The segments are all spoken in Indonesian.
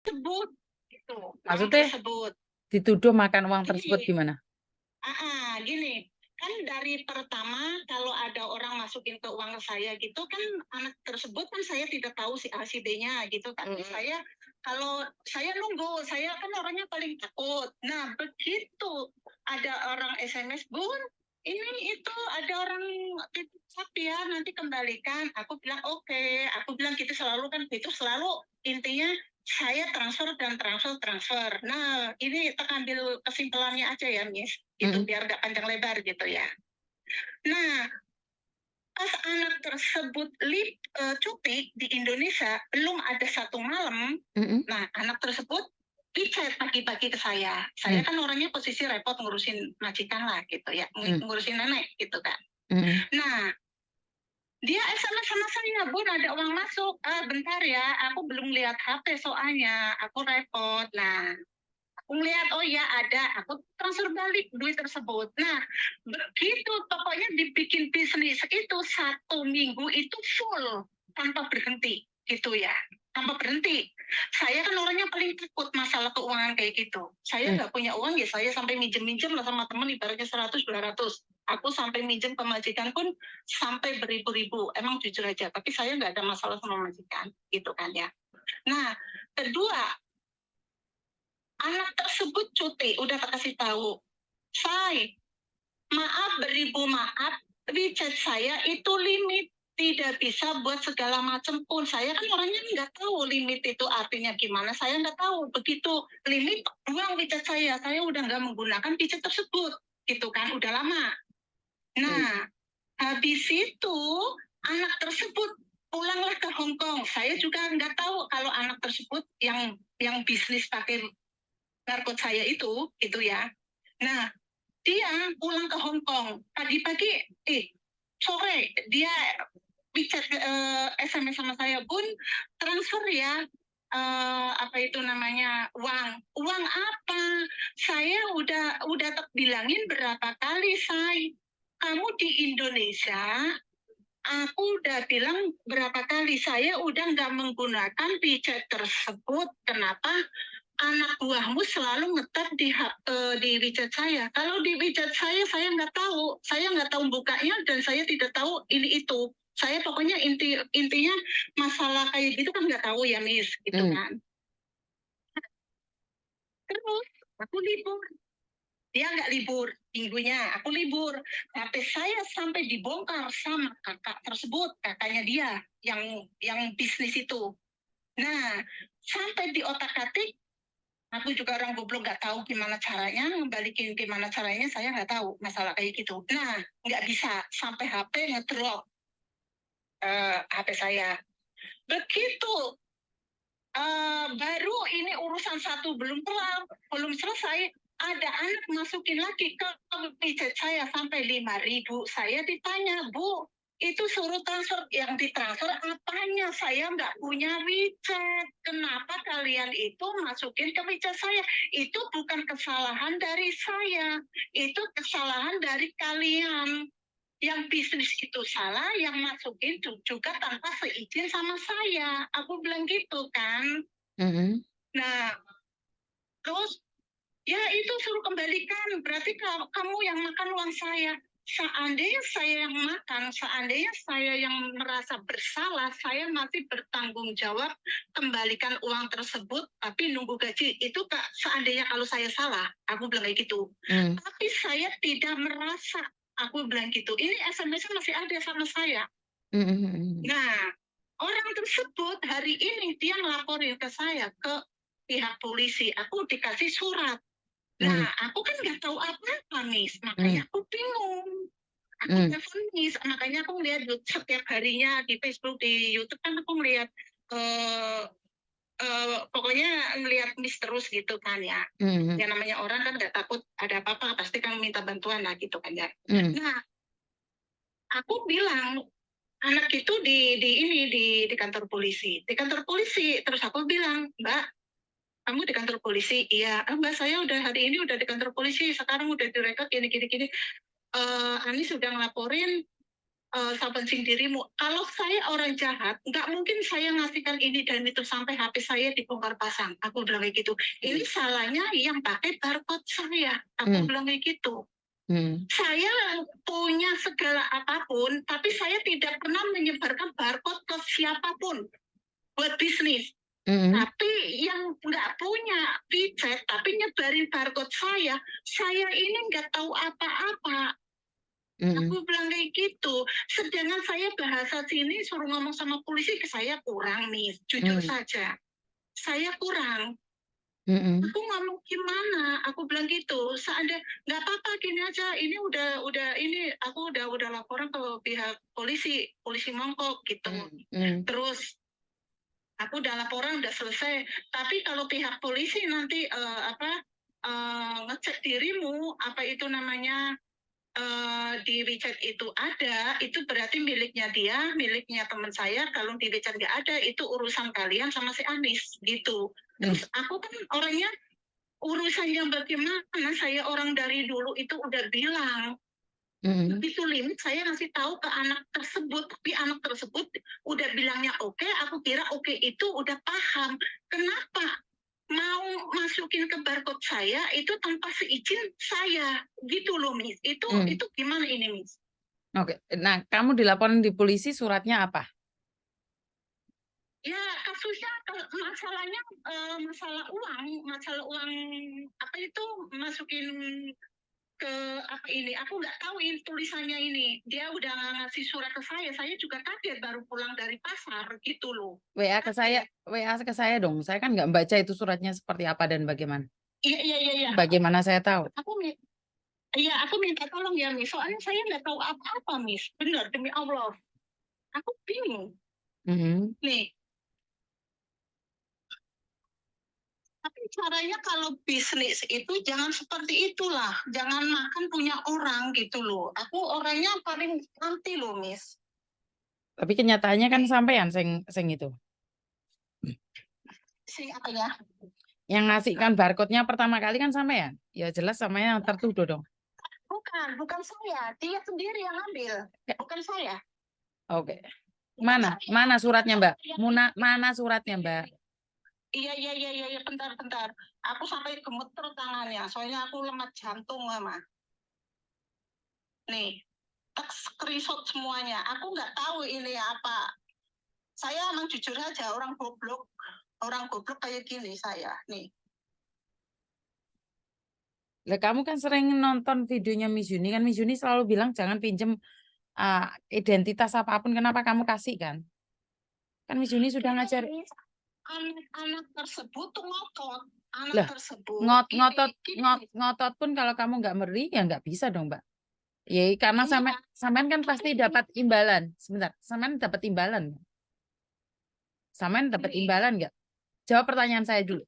Tersebut, gitu, uang Maksudnya tersebut. dituduh makan uang tersebut Gini gimana? gini, kan dari pertama kalau ada orang masukin ke uang saya gitu kan, anak tersebut kan saya tidak tahu si A, si B-nya gitu kan. Kalau saya nunggu, saya kan orangnya paling takut. Nah, begitu ada orang SMS, "Bun, ini itu ada orang titip WhatsApp ya, nanti kembalikan." Aku bilang, "Oke." Aku bilang gitu selalu kan, itu selalu intinya saya transfer dan transfer. Nah, ini kita ambil kesimpulannya aja ya, Miss, itu Mhm, biar nggak panjang lebar gitu ya. Nah, pas anak tersebut cuti di Indonesia, belum ada satu malam, mhm, nah anak tersebut di-chat pagi-pagi ke saya. Saya mmm, kan orangnya posisi repot ngurusin majikan lah gitu ya, mmm, ngurusin nenek gitu kan. mhm, Nah, dia SMS sama saya, "Bun, ada uang masuk." Bentar ya, aku belum lihat HP soalnya, aku repot." Nah, aku ngeliat, oh ya ada, aku transfer balik duit tersebut. Nah, begitu pokoknya dibikin bisnis itu 1 minggu itu full tanpa berhenti gitu ya, tanpa berhenti. Saya kan orangnya paling takut masalah keuangan kayak gitu. Saya mmm, nggak punya uang ya saya sampai minjem-minjem lah sama temen ibaratnya 100, 200. Aku sampai minjem ke majikan pun sampai beribu-ribu. Emang jujur aja, tapi saya nggak ada masalah sama majikan gitu kan ya. Nah, kedua, anak tersebut cuti, udah kasih tahu, "Say, maaf beribu maaf, WeChat saya itu limit, tidak bisa buat segala macam pun." Saya kan orangnya nggak tahu limit itu artinya gimana, saya nggak tahu. Begitu limit, buang WeChat saya udah nggak menggunakan WeChat tersebut, gitu kan, udah lama. mmm, Nah, habis itu anak tersebut pulanglah ke Hong Kong. Saya juga nggak tahu kalau anak tersebut yang bisnis pakai barcode saya itu ya. Nah, dia pulang ke Hong Kong pagi-pagi, sore dia WeChat, SMS sama saya, "Bun, transfer ya, apa itu namanya, uang apa? Saya udah bilangin berapa kali, Say, kamu di Indonesia, aku udah bilang berapa kali, saya udah nggak menggunakan WeChat tersebut. Kenapa anak buahmu selalu ngetap di WeChat saya? Kalau di WeChat saya nggak tahu bukanya dan saya tidak tahu ini itu. Saya pokoknya intinya masalah kayak gitu kan nggak tahu ya, Miss, gitu mmm, kan. Terus aku libur, dia nggak libur, minggunya aku libur. Tapi saya sampai dibongkar sama kakak tersebut, kakaknya dia yang bisnis itu. Nah, sampai di otak-atik, aku juga orang goblok nggak tahu gimana caranya, ngembalikin gimana caranya, saya nggak tahu masalah kayak gitu. Nah, nggak bisa, sampai HP ngedrop, HP saya. Begitu, baru ini urusan satu belum kelar, belum selesai, ada anak masukin lagi ke WeChat saya sampai 5.000. Saya ditanya, "Bu, itu suruh transfer, yang ditransfer apanya? Saya nggak punya WeChat. Kenapa kalian itu masukin ke WeChat saya? Itu bukan kesalahan dari saya, itu kesalahan dari kalian. Yang bisnis itu salah, yang masukin juga tanpa seizin sama saya." Aku bilang gitu kan. mhm, Nah, terus, "Ya itu suruh kembalikan, berarti kamu yang makan uang saya." Seandainya saya yang makan, seandainya saya yang merasa bersalah, saya masih bertanggung jawab kembalikan uang tersebut, tapi nunggu gaji. Itu Kak, seandainya kalau saya salah, aku bilang kayak gitu. mmm, Tapi saya tidak merasa, aku bilang gitu. Ini SMS-nya masih ada sama saya. mhm, mhm, Nah, orang tersebut hari ini dia ngelaporin ke saya ke pihak polisi. Aku dikasih surat. Nah, mmm, aku kan nggak tahu apa-apa, Miss. mmm, Makanya aku bingung. Aku mmm, telepon Miss, makanya aku ngeliat setiap harinya di Facebook, di YouTube kan aku ngeliat, eh, pokoknya ngeliat Miss terus gitu kan ya. mhm, Ya namanya orang kan nggak takut ada apa-apa, pasti kan minta bantuan lah gitu kan ya. mhm, Nah, aku bilang, anak itu di kantor polisi. Di kantor polisi, terus aku bilang, "Mbak, kamu di kantor polisi?" "Iya." Mbak, saya udah hari ini udah di kantor polisi, sekarang udah direkod gini gini gini. Anis sudah ngelaporin sabencing dirimu. Kalau saya orang jahat, nggak mungkin saya ngasihkan ini dan itu sampai HP saya dibongkar pasang. Aku bilang kayak gitu. Ini salahnya yang pakai barcode saya. Aku bilang kayak gitu. Saya punya segala apapun, tapi saya tidak pernah menyebarkan barcode ke siapapun buat bisnis. Tapi yang nggak punya WeChat, tapi nyebarin barcode saya ini nggak tahu apa-apa. Aku bilang kayak gitu. Sedangkan saya bahasa sini suruh ngomong sama polisi ke saya kurang nih, jujur saja. Saya kurang. Aku ngomong gimana? Aku bilang gitu. Seandainya nggak apa-apa gini aja. Ini udah ini aku udah laporan ke pihak polisi Mongkok gitu. Terus aku udah laporan udah selesai. Tapi kalau pihak polisi nanti ngecek dirimu apa itu namanya di WeChat itu ada, itu berarti miliknya dia, miliknya teman saya. Kalau di WeChat nggak ada, itu urusan kalian sama si Anis gitu. Terus aku kan orangnya urusannya bagaimana? Saya orang dari dulu itu udah bilang. Begitu limit saya ngasih tahu ke anak tersebut, tapi anak tersebut udah bilangnya oke, aku kira oke itu udah paham. Kenapa mau masukin ke barcode saya itu tanpa seizin saya gitu loh, Miss. Itu gimana ini, Miss? Oke. Nah, kamu dilaporin di polisi, suratnya apa? Ya kasusnya masalahnya masalah uang apa itu masukin ke apa ini? Aku nggak tahu ini tulisannya ini. Dia udah ngasih surat ke saya juga kaget baru pulang dari pasar gitu loh. WA ke saya dong. Saya kan nggak baca itu suratnya seperti apa dan bagaimana. Iya. Bagaimana saya tahu? Aku minta tolong ya, Miss. Soalnya saya nggak tahu apa-apa, Miss. Benar, demi Allah. Aku bingung. Nih, tapi caranya kalau bisnis itu jangan seperti itulah. Jangan makan punya orang gitu loh. Aku orangnya paling anti loh, Miss. Tapi kenyataannya kan sampean sing itu. Apa ya? Yang ngasihkan barcode-nya pertama kali kan sampean. Ya jelas sampean yang tertuduh dong. Bukan saya. Dia sendiri yang ambil. Bukan saya. Oke. Mana suratnya, Mbak? Mana suratnya, Mbak? Iya. Bentar. Aku sampai gemeter tangannya. Soalnya aku lemah jantung, Mama. Nih, screenshot semuanya. Aku nggak tahu ini apa. Saya emang jujur aja orang goblok kayak gini saya. Nih. Lah kamu kan sering nonton videonya Miss Yuni kan, Miss Yuni selalu bilang jangan pinjem identitas apapun, kenapa kamu kasih kan? Kan Miss Yuni sudah ngajar. Anak tersebut tuh ngotot. Lah, Tersebut ngotot pun kalau kamu nggak meri ya nggak bisa dong, Mbak. Ya karena sampean kan pasti dapat imbalan. Sebentar, sampean dapat imbalan. Sampean dapat imbalan nggak? Jawab pertanyaan saya dulu.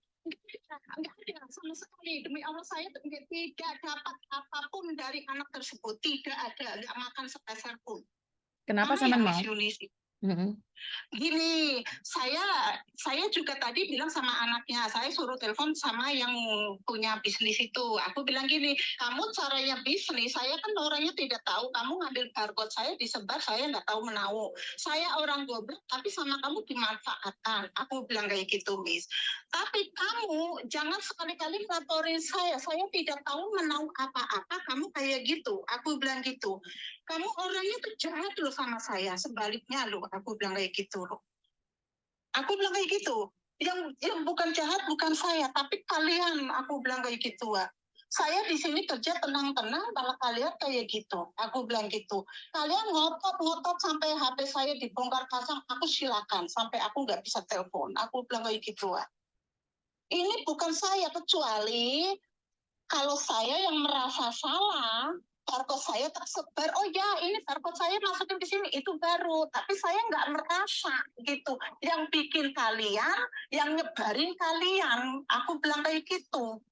Enggak ada sama sekali, demi Allah saya tidak dapat apapun dari anak tersebut, tidak ada, nggak makan sepeser pun. Kenapa sampean mau? Gini, saya juga tadi bilang sama anaknya, saya suruh telepon sama yang punya bisnis itu. Aku bilang gini, kamu caranya bisnis, saya kan orangnya tidak tahu, kamu ngambil barcode saya disebar, saya nggak tahu menau. Saya orang goblok, tapi sama kamu dimanfaatkan. Aku bilang kayak gitu, Miss. Tapi kamu jangan sekali-kali laporin saya tidak tahu menau apa-apa, kamu kayak gitu. Aku bilang gitu. Kamu orangnya tuh jahat loh sama saya, sebaliknya loh, aku bilang kayak gitu loh. Aku bilang kayak gitu. Yang bukan jahat bukan saya, tapi kalian, aku bilang kayak gitu, Wak. Saya di sini kerja tenang-tenang, malah kalian kayak gitu. Aku bilang gitu. Kalian ngotot sampai HP saya dibongkar pasang, aku silakan. Sampai aku nggak bisa telepon. Aku bilang kayak gitu, Wak. Ini bukan saya, kecuali kalau saya yang merasa salah, barcode saya tersebar, oh ya ini barcode saya masukin ke sini, itu baru. Tapi saya nggak merasa gitu. Yang bikin kalian, yang nyebarin kalian, aku bilang kayak gitu.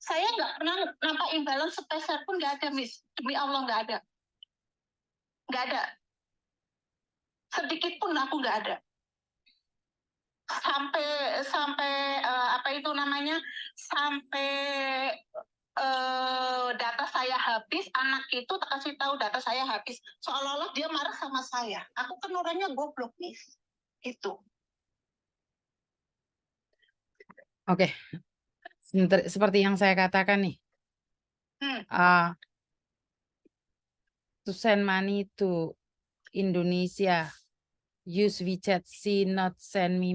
Saya nggak pernah nampak imbalan sepeser pun nggak ada, Miss. Demi Allah nggak ada. Nggak ada. Sedikit pun aku nggak ada. Sampai apa itu namanya? Sampai data saya habis, anak itu tak kasih tahu data saya habis. Seolah-olah dia marah sama saya. Aku kan orangnya goblok, Miss. Itu. Oke, seperti yang saya katakan nih, Hmm. To send money to Indonesia, use WeChat, she not send me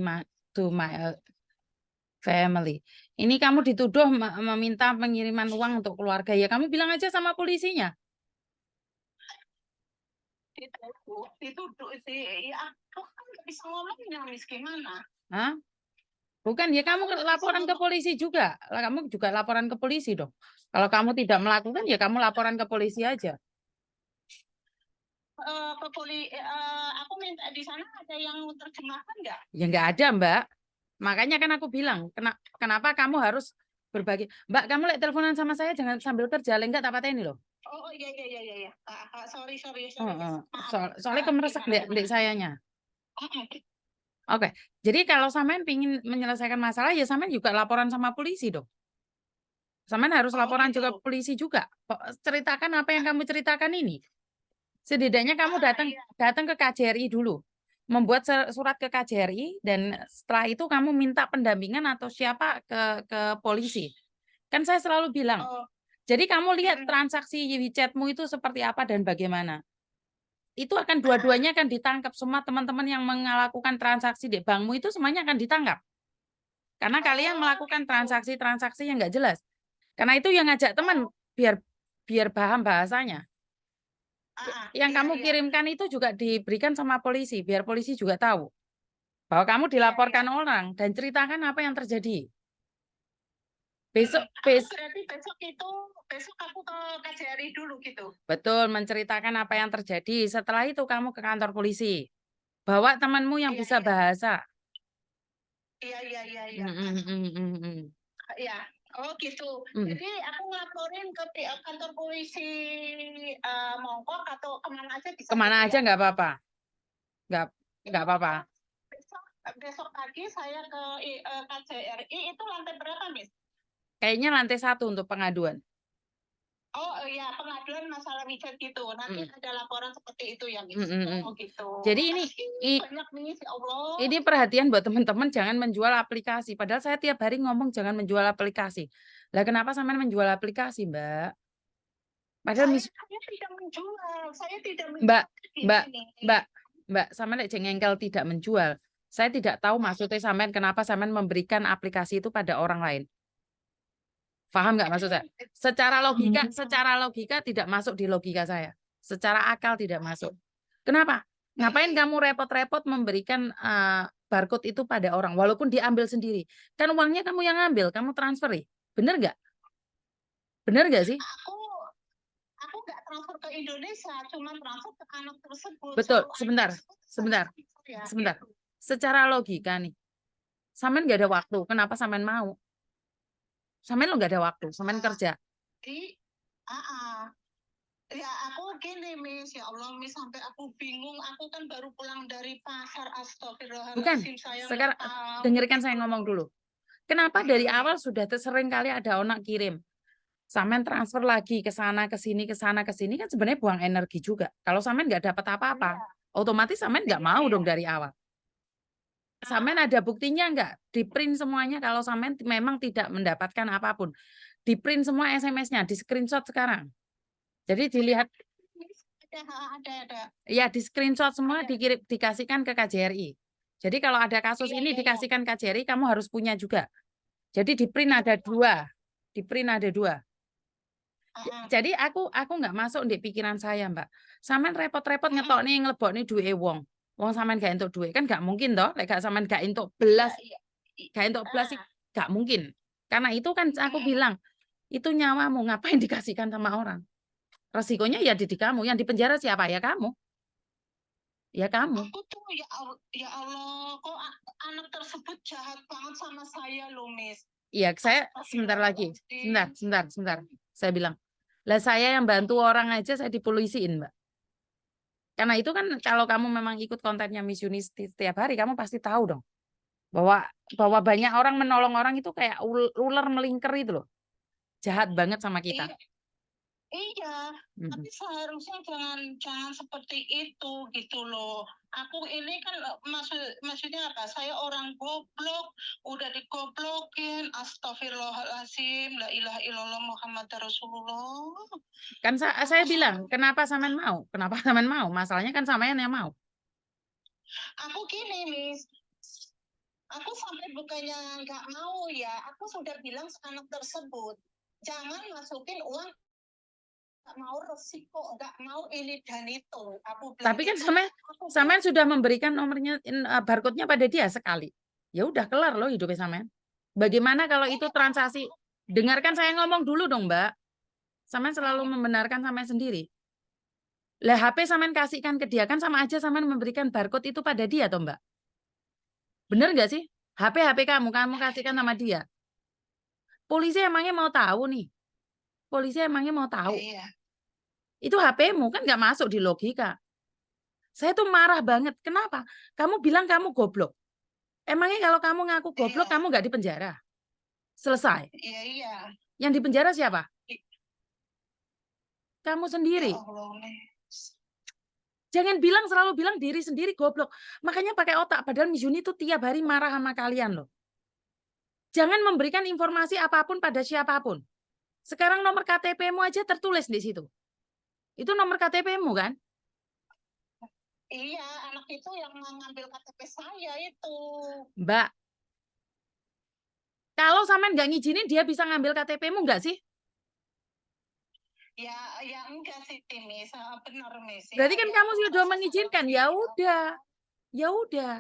to my family. Ini kamu dituduh meminta pengiriman uang untuk keluarga. Ya kamu bilang aja sama polisinya. Itu ya aku kan nggak bisa ngomongnya, Miss, gimana? Hah? Bukan, ya kamu laporan ke polisi juga. Kamu juga laporan ke polisi dong. Kalau kamu tidak melakukan, ya kamu laporan ke polisi aja. Aku minta di sana ada yang terjemahkan nggak? Ya nggak ada, Mbak. Makanya kan aku bilang, kenapa kamu harus berbagi. Mbak, kamu lihat teleponan sama saya jangan sambil kerja, enggak tak ini loh. Oh iya. Sorry. Soalnya kemeresek dek sayanya. Mm-mm. Oke, jadi kalau sampean pingin menyelesaikan masalah, ya sampean juga laporan sama polisi dong. Sampean harus Oh, laporan gitu. juga ke polisi juga. Ceritakan apa yang kamu ceritakan ini. Setidaknya kamu Iya. datang ke KJRI dulu. Membuat surat ke KJRI dan setelah itu kamu minta pendampingan atau siapa ke polisi. Kan saya selalu bilang, Oh, jadi kamu lihat mm-mm. transaksi WeChat-mu itu seperti apa dan bagaimana. Itu akan dua-duanya akan ditangkap. Semua teman-teman yang melakukan transaksi di bankmu itu semuanya akan ditangkap. Karena kalian melakukan Gitu. transaksi-transaksi yang nggak jelas. Karena itu yang ngajak teman biar paham bahasanya. Yang Iya, kamu iya. kirimkan itu juga diberikan sama polisi, biar polisi juga tahu bahwa kamu Iya, dilaporkan iya. orang dan ceritakan apa yang terjadi. Aku Besok berarti besok aku ke KJRI dulu gitu. betul menceritakan apa yang terjadi. Setelah itu kamu ke kantor polisi. Bawa temanmu yang Iya, bisa iya. bahasa. Iya. Iya. Oh gitu. Mm. Jadi aku ngelaporin ke kantor polisi Mongkok atau kemana aja bisa gitu Kemana aja ya? nggak apa-apa. Nggak nggak apa-apa. Besok pagi saya ke KJRI itu lantai berapa, Miss? Kayaknya lantai 1 untuk pengaduan. Oh iya, pengaduan masalah WeChat gitu. Nanti Mm. ada laporan seperti itu ya, Miss. Mm. Oh gitu. Jadi Makasih banyak, Miss. Ya Allah. ini perhatian buat teman-teman jangan menjual aplikasi. Padahal saya tiap hari ngomong jangan menjual aplikasi. Lah kenapa sampean menjual aplikasi, Mbak? Padahal Saya tidak menjual. Saya tidak Mbak, menjual Mbak, ini. Mbak, sampean lek jengengkel tidak menjual. Saya tidak tahu maksudnya sampean kenapa sampean memberikan aplikasi itu pada orang lain. Paham nggak maksud saya? Secara logika tidak masuk di logika saya. Secara akal tidak masuk. Kenapa? Ngapain kamu repot-repot memberikan barcode itu pada orang walaupun diambil sendiri? Kan uangnya kamu yang ambil, kamu transfer. Bener nggak? Bener nggak sih? Aku nggak transfer ke Indonesia, cuma transfer ke anak tersebut. Betul, Selalu sebentar, sebentar, sebentar. Secara logika nih, sampean nggak ada waktu. Kenapa sampean mau? Sampean lo nggak ada waktu, sampean kerja. Ya aku gini, Miss. Ya Allah, Miss, sampai aku bingung. Aku kan baru pulang dari pasar. Bukan, Astagfirullahaladzim, saya nggak sekarang tahu. dengarkan saya ngomong dulu. Kenapa dari awal sudah sering kali ada orang kirim, sampean transfer lagi ke sana, ke sini, kan sebenarnya buang energi juga. Kalau sampean nggak dapat apa-apa, otomatis sampean nggak mau dong dari awal. Sampean ada buktinya nggak? Di print semuanya kalau sampean memang tidak mendapatkan apapun. Di print semua SMS-nya, di screenshot sekarang. Jadi dilihat, Ada. ya di screenshot semua dikasihkan ke KJRI. Jadi kalau ada kasus ini dikasihkan KJRI, kamu harus punya juga. Jadi di print ada dua. Di print ada dua. Jadi aku nggak masuk di pikiran saya, Mbak. Sampean repot-repot ngetok nih ngelebok nih duwe wong. Wong sampean gak entuk duit kan gak mungkin toh. Lek gak sampean gak entuk belas, gak entuk belas sih gak mungkin. Karena itu kan aku bilang, itu nyawamu ngapain dikasihkan sama orang? Resikonya ya di kamu, yang di penjara siapa? Ya kamu. Ya kamu. Aku tuh ya Allah, kok anak tersebut jahat banget sama saya loh, Miss. Iya, saya sebentar lagi. Sebentar. Saya bilang, lah saya yang bantu orang aja saya dipolisiin, Mbak. Karena itu kan kalau kamu memang ikut kontennya Miss Yuni setiap hari, kamu pasti tahu dong bahwa banyak orang menolong orang itu kayak ular melingkar itu loh. Jahat banget sama kita. Iya, iya, Mhm. tapi seharusnya jangan jangan seperti itu gitu loh. Aku ini kan maksudnya apa? Saya orang goblok, udah digoblokin, astagfirullahaladzim, la ilaha illallah Muhammad Rasulullah. Kan Aku saya bilang, "Kenapa sampean mau? Kenapa sampean mau? Masalahnya kan sampean yang mau." aku gini, Miss. Aku sampai bukannya nggak mau ya, aku sudah bilang ke anak tersebut, jangan masukin uang, nggak mau resiko, nggak mau ini dan itu. Aku bilang Tapi kan gitu. Aku bilang, sampean sudah memberikan nomornya barcode-nya pada dia sekali. Ya udah kelar loh hidupnya sampean. Bagaimana kalau itu transaksi? Dengarkan saya ngomong dulu dong, Mbak. Sampean selalu membenarkan sampean sendiri. Lah HP sampean kasihkan ke dia kan sama aja sampean memberikan barcode itu pada dia toh, Mbak. Bener nggak sih? HP kamu kasihkan sama dia. Polisi emangnya mau tahu nih? Polisi emangnya mau tahu? iya, Itu HP-mu kan nggak masuk di logika. Saya tuh marah banget. Kenapa? Kamu bilang kamu goblok. Emangnya kalau kamu ngaku goblok, iya, kamu nggak dipenjara? Selesai. iya, iya. Yang dipenjara siapa? I- Kamu Ya sendiri. Allah, Miss. Jangan selalu bilang diri sendiri goblok. Makanya pakai otak. Padahal Miss Yuni tuh tiap hari marah sama kalian loh. Jangan memberikan informasi apapun pada siapapun. Sekarang nomor KTP-mu aja tertulis di situ. Itu nomor KTP-mu kan? Iya, anak itu yang mengambil KTP saya itu. Mbak, kalau sampean nggak ngizinin dia bisa ngambil KTP-mu nggak sih? Ya, ya enggak sih, Miss. Benar, Miss. Ya, Berarti kan ya, kamu sudah masa mengizinkan. sih? Ya udah. Ya udah.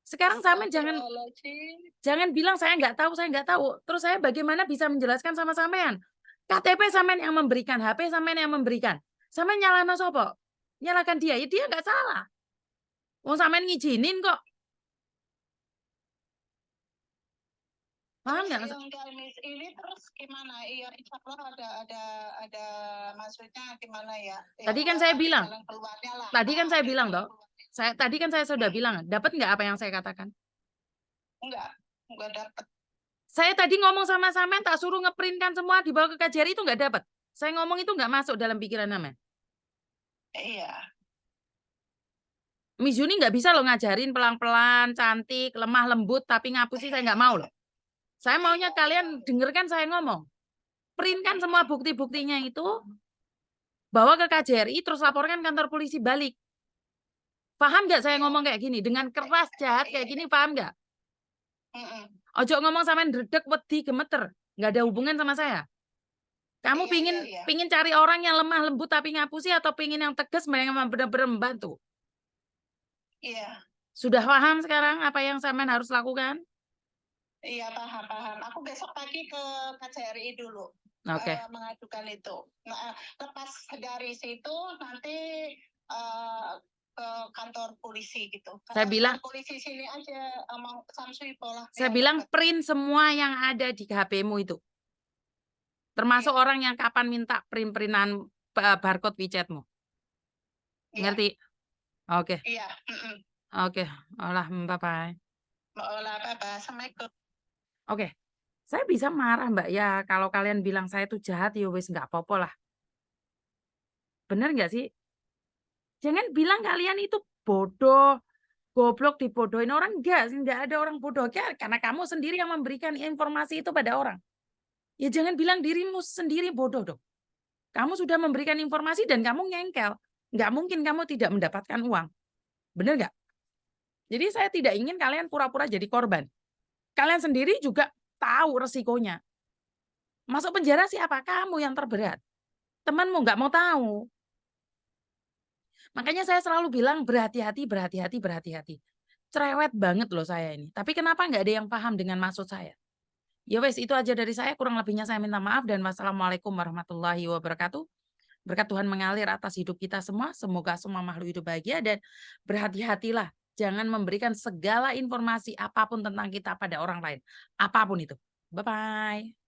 Sekarang sampean Astagfirullahaladzim. jangan bilang saya nggak tahu, saya nggak tahu. Terus saya bagaimana bisa menjelaskan sama sampean? KTP sampean yang memberikan, HP sampean yang memberikan. Sampean nyalahno sapa? Nyalahkan dia. Ya dia nggak salah. Wong sampean ngizinin kok. Paham Terus nggak? yang enggak, Miss, ini terus gimana? Iya, insya Allah ada maksudnya gimana ya? Ya Tadi kan Allah, saya ada bilang, jalan keluarnya lah. tadi kan saya Ada bilang jalan toh. keluarnya. Tadi kan saya sudah bilang, dapat nggak apa yang saya katakan? Enggak dapat. Saya tadi ngomong sama sampean tak suruh ngeprintkan semua dibawa ke KJRI itu nggak dapat. Saya ngomong itu nggak masuk dalam pikiran sampean. Iya, Miss Yuni nggak bisa loh ngajarin pelan-pelan, cantik, lemah, lembut, tapi ngapusi saya nggak mau loh. Saya maunya kalian dengarkan saya ngomong. Printkan semua bukti-buktinya itu, bawa ke KJRI, terus laporkan kantor polisi balik. Paham nggak saya ngomong kayak gini? Dengan keras, jahat kayak gini, paham nggak? mm-mm. Ojo ngomong sampean dredeg, wedi, gemeter. Nggak ada hubungan sama saya. Kamu Iya, iya. pingin cari orang yang lemah lembut tapi ngapusi atau pingin yang tegas yang benar-benar membantu? Iya, Sudah paham sekarang apa yang sampean harus lakukan? iya, paham. Aku besok pagi ke KJRI dulu Oke. mengajukan itu. Nah, lepas dari situ nanti eh, ke kantor polisi gitu. Saya bilang, Polisi sini aja mau Samsui Polah saya yang bilang dekat. print semua yang ada di HP-mu itu. Termasuk orang yang kapan minta print-printan barcode WeChat-mu. Iya, Ngerti? Oke. iya. Mm-mm. Oke. Olah, bye-bye. Olah apa? Assalamualaikum. Oke. Saya bisa marah, Mbak. Ya, kalau kalian bilang saya itu jahat, ya wis nggak apa-apa lah. Bener nggak sih? Jangan bilang kalian itu bodoh, goblok, dibodohin orang. Nggak ada orang bodoh. Karena kamu sendiri yang memberikan informasi itu pada orang. Ya jangan bilang dirimu sendiri bodoh dong. Kamu sudah memberikan informasi dan kamu ngengkel. Nggak mungkin kamu tidak mendapatkan uang. Bener nggak? Jadi saya tidak ingin kalian pura-pura jadi korban. Kalian sendiri juga tahu resikonya. Masuk penjara siapa? Kamu yang terberat. Temanmu nggak mau tahu. Makanya saya selalu bilang berhati-hati, berhati-hati, berhati-hati. Cerewet banget loh saya ini. Tapi kenapa nggak ada yang paham dengan maksud saya? Ya wes, itu aja dari saya. Kurang lebihnya saya minta maaf dan wassalamualaikum warahmatullahi wabarakatuh. Berkat Tuhan mengalir atas hidup kita semua. Semoga semua makhluk hidup bahagia dan berhati-hatilah. Jangan memberikan segala informasi apapun tentang kita pada orang lain. Apapun itu. Bye-bye.